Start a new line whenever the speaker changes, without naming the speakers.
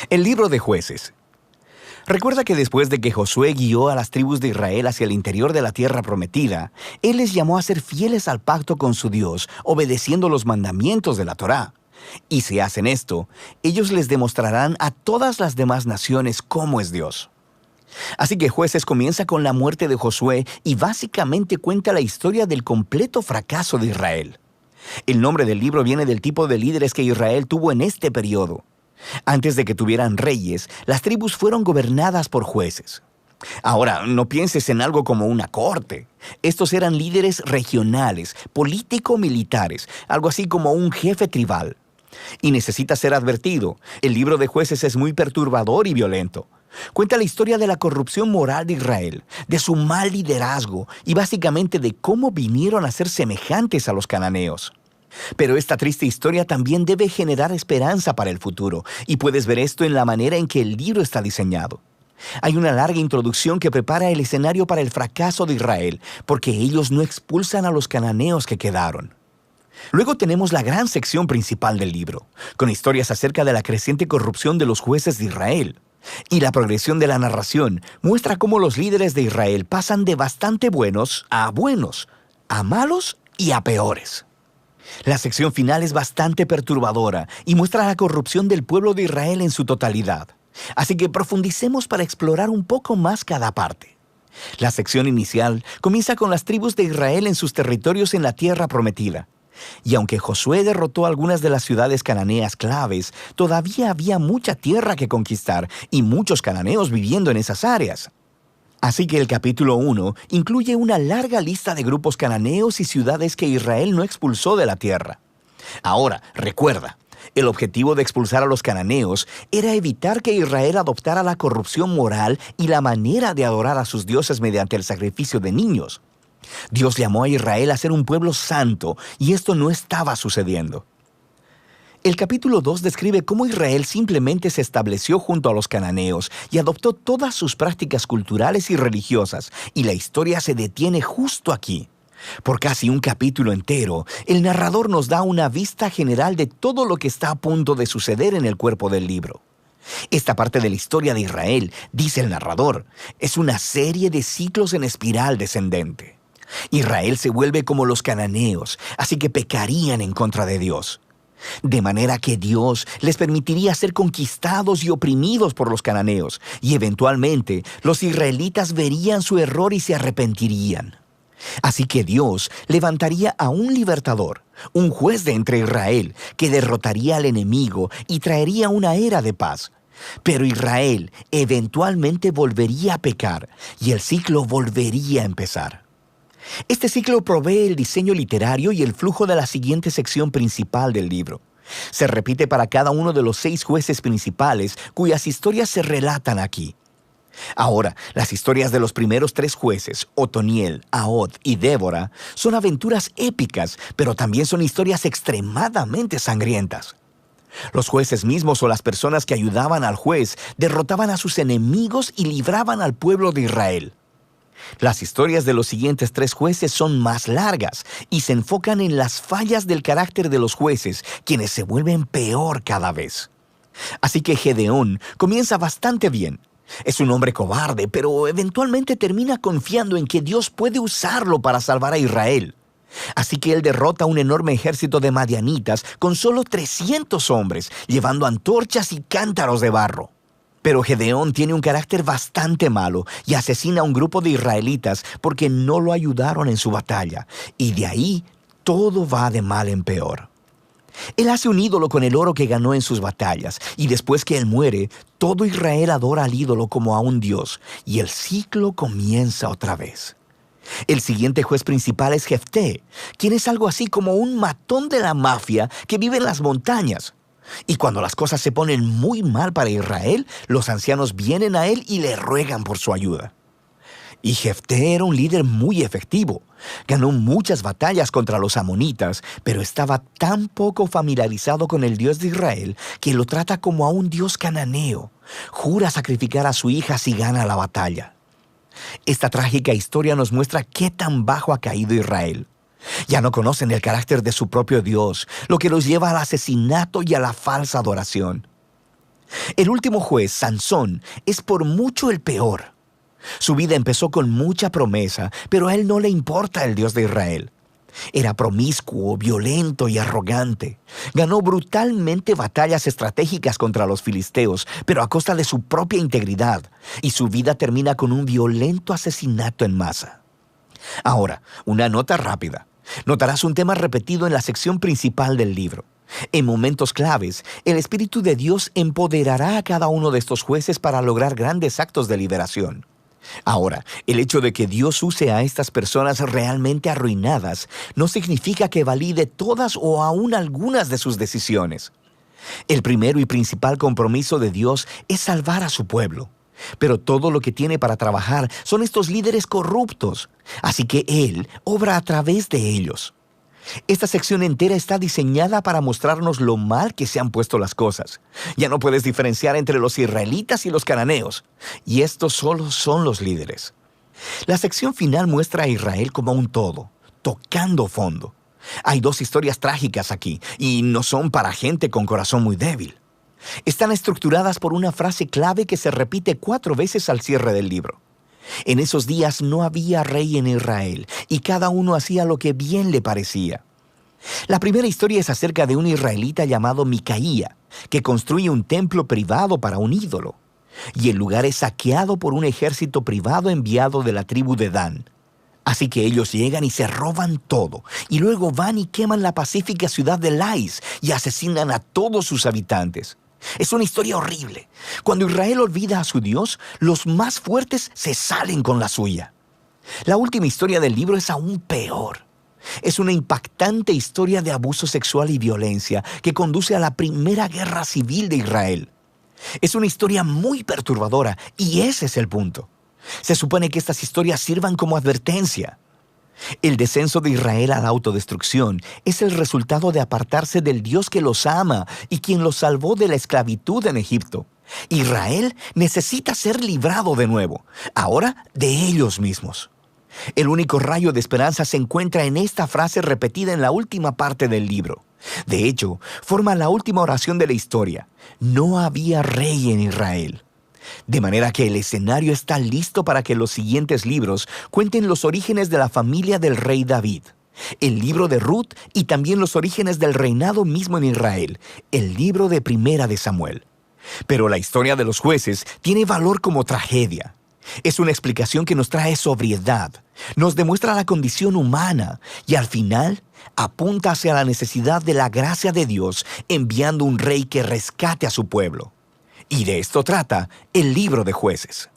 El libro de Jueces. Recuerda que después de que Josué guió a las tribus de Israel hacia el interior de la tierra prometida, él les llamó a ser fieles al pacto con su Dios, obedeciendo los mandamientos de la Torá. Y si hacen esto, ellos les demostrarán a todas las demás naciones cómo es Dios. Así que Jueces comienza con la muerte de Josué y básicamente cuenta la historia del completo fracaso de Israel. El nombre del libro viene del tipo de líderes que Israel tuvo en este periodo. Antes de que tuvieran reyes, las tribus fueron gobernadas por jueces. Ahora, no pienses en algo como una corte. Estos eran líderes regionales, político-militares, algo así como un jefe tribal. Y necesita ser advertido, el libro de Jueces es muy perturbador y violento. Cuenta la historia de la corrupción moral de Israel, de su mal liderazgo y básicamente de cómo vinieron a ser semejantes a los cananeos. Pero esta triste historia también debe generar esperanza para el futuro, y puedes ver esto en la manera en que el libro está diseñado. Hay una larga introducción que prepara el escenario para el fracaso de Israel, porque ellos no expulsan a los cananeos que quedaron. Luego tenemos la gran sección principal del libro, con historias acerca de la creciente corrupción de los jueces de Israel. Y la progresión de la narración muestra cómo los líderes de Israel pasan de bastante buenos, a malos y a peores. La sección final es bastante perturbadora y muestra la corrupción del pueblo de Israel en su totalidad. Así que profundicemos para explorar un poco más cada parte. La sección inicial comienza con las tribus de Israel en sus territorios en la tierra prometida. Y aunque Josué derrotó algunas de las ciudades cananeas claves, todavía había mucha tierra que conquistar y muchos cananeos viviendo en esas áreas. Así que el capítulo 1 incluye una larga lista de grupos cananeos y ciudades que Israel no expulsó de la tierra. Ahora, recuerda, el objetivo de expulsar a los cananeos era evitar que Israel adoptara la corrupción moral y la manera de adorar a sus dioses mediante el sacrificio de niños. Dios llamó a Israel a ser un pueblo santo, y esto no estaba sucediendo. El capítulo 2 describe cómo Israel simplemente se estableció junto a los cananeos y adoptó todas sus prácticas culturales y religiosas, y la historia se detiene justo aquí. Por casi un capítulo entero, el narrador nos da una vista general de todo lo que está a punto de suceder en el cuerpo del libro. Esta parte de la historia de Israel, dice el narrador, es una serie de ciclos en espiral descendente. Israel se vuelve como los cananeos, así que pecarían en contra de Dios. De manera que Dios les permitiría ser conquistados y oprimidos por los cananeos, y eventualmente los israelitas verían su error y se arrepentirían. Así que Dios levantaría a un libertador, un juez de entre Israel, que derrotaría al enemigo y traería una era de paz. Pero Israel eventualmente volvería a pecar, y el ciclo volvería a empezar. Este ciclo provee el diseño literario y el flujo de la siguiente sección principal del libro. Se repite para cada uno de los 6 jueces principales cuyas historias se relatan aquí. Ahora, las historias de los primeros 3 jueces, Otoniel, Ahod y Débora, son aventuras épicas, pero también son historias extremadamente sangrientas. Los jueces mismos o las personas que ayudaban al juez derrotaban a sus enemigos y libraban al pueblo de Israel. Las historias de los siguientes 3 jueces son más largas y se enfocan en las fallas del carácter de los jueces, quienes se vuelven peor cada vez. Así que Gedeón comienza bastante bien. Es un hombre cobarde, pero eventualmente termina confiando en que Dios puede usarlo para salvar a Israel. Así que él derrota a un enorme ejército de madianitas con solo 300 hombres, llevando antorchas y cántaros de barro. Pero Gedeón tiene un carácter bastante malo y asesina a un grupo de israelitas porque no lo ayudaron en su batalla, y de ahí todo va de mal en peor. Él hace un ídolo con el oro que ganó en sus batallas, y después que él muere, todo Israel adora al ídolo como a un dios, y el ciclo comienza otra vez. El siguiente juez principal es Jefté, quien es algo así como un matón de la mafia que vive en las montañas. Y cuando las cosas se ponen muy mal para Israel, los ancianos vienen a él y le ruegan por su ayuda. Y Jefté era un líder muy efectivo. Ganó muchas batallas contra los amonitas, pero estaba tan poco familiarizado con el Dios de Israel que lo trata como a un dios cananeo. Jura sacrificar a su hija si gana la batalla. Esta trágica historia nos muestra qué tan bajo ha caído Israel. Ya no conocen el carácter de su propio Dios, lo que los lleva al asesinato y a la falsa adoración. El último juez, Sansón, es por mucho el peor. Su vida empezó con mucha promesa, pero a él no le importa el Dios de Israel. Era promiscuo, violento y arrogante. Ganó brutalmente batallas estratégicas contra los filisteos, pero a costa de su propia integridad, y su vida termina con un violento asesinato en masa. Ahora, una nota rápida. Notarás un tema repetido en la sección principal del libro. En momentos claves, el Espíritu de Dios empoderará a cada uno de estos jueces para lograr grandes actos de liberación. Ahora, el hecho de que Dios use a estas personas realmente arruinadas no significa que valide todas o aún algunas de sus decisiones. El primero y principal compromiso de Dios es salvar a su pueblo. Pero todo lo que tiene para trabajar son estos líderes corruptos, así que Él obra a través de ellos. Esta sección entera está diseñada para mostrarnos lo mal que se han puesto las cosas. Ya no puedes diferenciar entre los israelitas y los cananeos, y estos solo son los líderes. La sección final muestra a Israel como un todo, tocando fondo. Hay dos historias trágicas aquí, y no son para gente con corazón muy débil. Están estructuradas por una frase clave que se repite 4 veces al cierre del libro. En esos días no había rey en Israel, y cada uno hacía lo que bien le parecía. La primera historia es acerca de un israelita llamado Micaía, que construye un templo privado para un ídolo, y el lugar es saqueado por un ejército privado enviado de la tribu de Dan. Así que ellos llegan y se roban todo, y luego van y queman la pacífica ciudad de Lais y asesinan a todos sus habitantes. Es una historia horrible. Cuando Israel olvida a su Dios, los más fuertes se salen con la suya. La última historia del libro es aún peor. Es una impactante historia de abuso sexual y violencia que conduce a la primera guerra civil de Israel. Es una historia muy perturbadora y ese es el punto. Se supone que estas historias sirvan como advertencia. El descenso de Israel a la autodestrucción es el resultado de apartarse del Dios que los ama y quien los salvó de la esclavitud en Egipto. Israel necesita ser librado de nuevo, ahora de ellos mismos. El único rayo de esperanza se encuentra en esta frase repetida en la última parte del libro. De hecho, forma la última oración de la historia. No había rey en Israel. De manera que el escenario está listo para que los siguientes libros cuenten los orígenes de la familia del rey David, el libro de Ruth y también los orígenes del reinado mismo en Israel, el libro de Primera de Samuel. Pero la historia de los jueces tiene valor como tragedia. Es una explicación que nos trae sobriedad, nos demuestra la condición humana y al final apunta hacia la necesidad de la gracia de Dios enviando un rey que rescate a su pueblo. Y de esto trata el libro de Jueces.